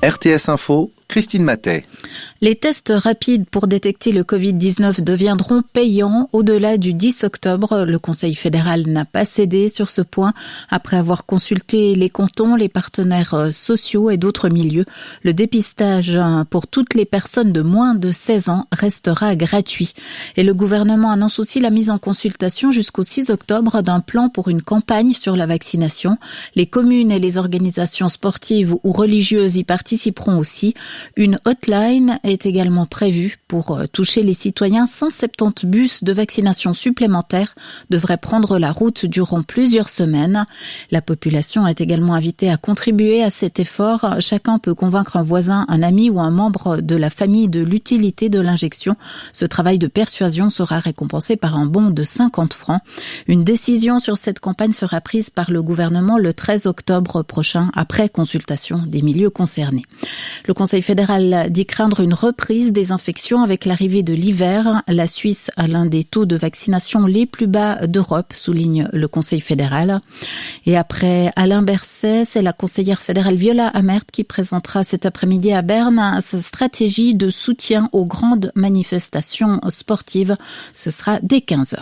RTS Info, Christine Matet. Les tests rapides pour détecter le Covid-19 deviendront payants au-delà du 10 octobre. Le Conseil fédéral n'a pas cédé sur ce point. Après avoir consulté les cantons, les partenaires sociaux et d'autres milieux, le dépistage pour toutes les personnes de moins de 16 ans restera gratuit. Et le gouvernement annonce aussi la mise en consultation jusqu'au 6 octobre d'un plan pour une campagne sur la vaccination. Les communes et les organisations sportives ou religieuses y participeront aussi. Une hotline est également prévue pour toucher les citoyens. 170 bus de vaccination supplémentaires devraient prendre la route durant plusieurs semaines. La population est également invitée à contribuer à cet effort. Chacun peut convaincre un voisin, un ami ou un membre de la famille de l'utilité de l'injection. Ce travail de persuasion sera récompensé par un bon de 50 francs. Une décision sur cette campagne sera prise par le gouvernement le 13 octobre prochain, après consultation des milieux concernés. Le Conseil fédéral dit craindre une reprise des infections avec l'arrivée de l'hiver. La Suisse a l'un des taux de vaccination les plus bas d'Europe, souligne le Conseil fédéral. Et après Alain Berset, c'est la conseillère fédérale Viola Amert qui présentera cet après-midi à Berne sa stratégie de soutien aux grandes manifestations sportives. Ce sera dès 15h.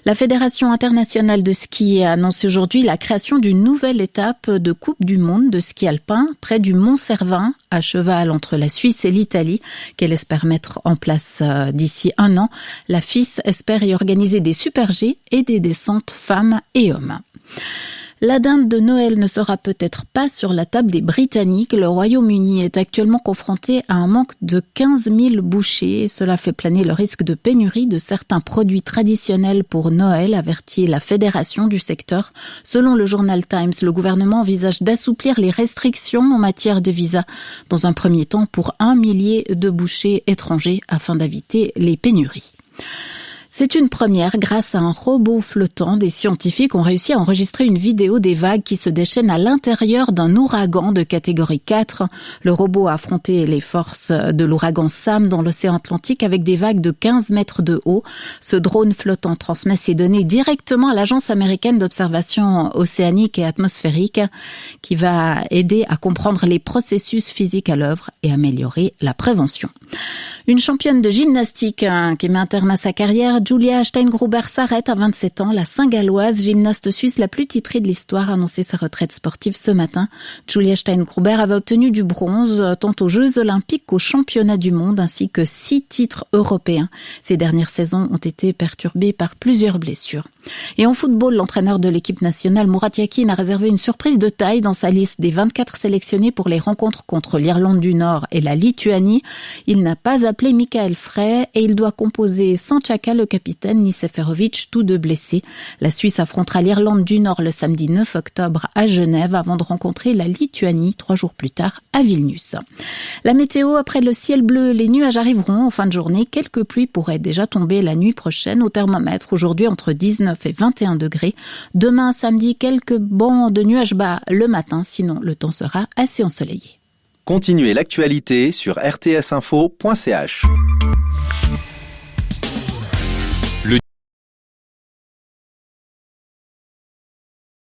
La Fédération internationale de ski a annoncé aujourd'hui la création d'une nouvelle étape de Coupe du monde de ski alpin près du Mont Cervin, à cheval entre la Suisse et l'Italie, qu'elle espère mettre en place d'ici un an. La FIS espère y organiser des super G et des descentes femmes et hommes. La dinde de Noël ne sera peut-être pas sur la table des Britanniques. Le Royaume-Uni est actuellement confronté à un manque de 15 000 bouchers. Cela fait planer le risque de pénurie de certains produits traditionnels pour Noël, avertit la fédération du secteur. Selon le journal Times, le gouvernement envisage d'assouplir les restrictions en matière de visa dans un premier temps pour 1 millier de bouchers étrangers afin d'éviter les pénuries. C'est une première. Grâce à un robot flottant, des scientifiques ont réussi à enregistrer une vidéo des vagues qui se déchaînent à l'intérieur d'un ouragan de catégorie 4. Le robot a affronté les forces de l'ouragan Sam dans l'océan Atlantique avec des vagues de 15 mètres de haut. Ce drone flottant transmet ces données directement à l'Agence américaine d'observation océanique et atmosphérique qui va aider à comprendre les processus physiques à l'œuvre et améliorer la prévention. Une championne de gymnastique qui met un terme à sa carrière, Julia Steingruber s'arrête à 27 ans. La Saint-Galloise, gymnaste suisse la plus titrée de l'histoire, a annoncé sa retraite sportive ce matin. Julia Steingruber avait obtenu du bronze tant aux Jeux Olympiques qu'aux Championnats du monde, ainsi que 6 titres européens. Ces dernières saisons ont été perturbées par plusieurs blessures. Et en football, l'entraîneur de l'équipe nationale, Murat Yakin, a réservé une surprise de taille dans sa liste des 24 sélectionnés pour les rencontres contre l'Irlande du Nord et la Lituanie. Il n'a pas appelé Michael Frey et il doit composer sans Xhaka, le capitaine, ni Seferovic, tous deux blessés. La Suisse affrontera l'Irlande du Nord le samedi 9 octobre à Genève avant de rencontrer la Lituanie 3 jours plus tard à Vilnius. La météo, après le ciel bleu, les nuages arriveront en fin de journée. Quelques pluies pourraient déjà tomber la nuit prochaine au thermomètre. Aujourd'hui, entre 19 et 21 degrés. Demain, samedi, quelques bancs de nuages bas le matin. Sinon, le temps sera assez ensoleillé. Continuez l'actualité sur rtsinfo.ch.